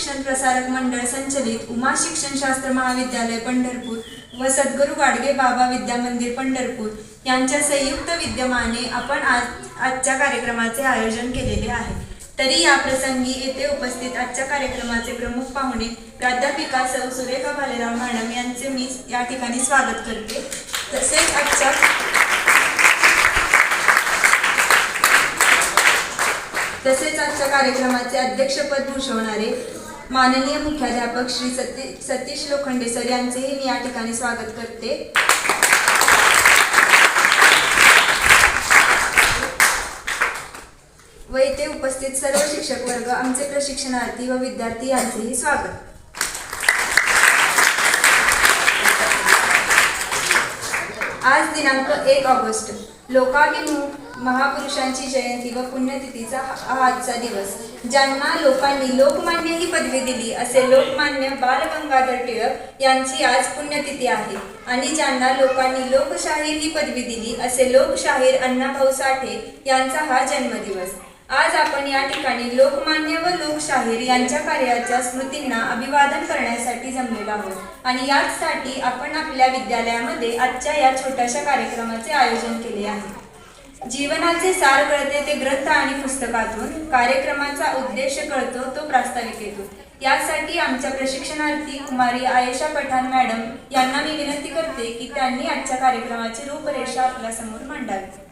शिक्षण प्रसारक मंडळ संचलित उमा शिक्षणशास्त्र महाविद्यालय पंढरपूर व सद्गुरू गाडगे बाबा विद्या मंदिर पंढरपूर यांच्या संयुक्त विद्यमाने आपण आजच्या कार्यक्रमाचे आयोजन केलेले आहे। तरी या प्रसंगी येथे उपस्थित आजच्या कार्यक्रमाचे प्रमुख पाहुणे प्राध्यापिका सौ सुरेखा भालेराव मॅडम यांचे मी या ठिकाणी स्वागत करते। तसेच आजच्या कार्यक्रमाचे अध्यक्षपद भूषवणारे माननीय मुख्याध्यापक श्री सतीश लोखंडे सर यांचेही मी या ठिकाणी स्वागत करते। व इथे उपस्थित सर्व शिक्षक वर्ग, आमचे प्रशिक्षणार्थी व विद्यार्थी यांचेही स्वागत। आज दिनांक 1 ऑगस्ट लोकाभिमुख महापुरुषांची जयंती व पुण्यतिथीचा हा आजचा दिवस। ज्यांना लोकांनी लोकमान्य ही पदवी दिली असे लोकमान्य बाळ गंगाधर टिळक यांची आज पुण्यतिथी आहे आणि ज्यांना लोकांनी लोकशाहीर ही पदवी दिली असे लोकशाहीर अण्णाभाऊ साठे यांचा हा जन्मदिवस। आज आपण या ठिकाणी लोकमान्य व लोकशाहीर यांच्या कार्याच्या स्मृतींना अभिवादन करण्यासाठी जमलेलो आहोत आणि याचसाठी आपण आपल्या विद्यालयामध्ये आजच्या या छोट्याशा कार्यक्रमाचे आयोजन केले आहे। जीवनाचे सार कळते ते ग्रंथ आणि पुस्तकातून, कार्यक्रमाचा उद्देश कळतो तो प्रास्ताविकेतून। यासाठी आमच्या प्रशिक्षणार्थी कुमारी आयशा पठाण मॅडम यांना मी विनंती करते की त्यांनी आजच्या कार्यक्रमाची रूपरेषा आपल्यासमोर मांडावी।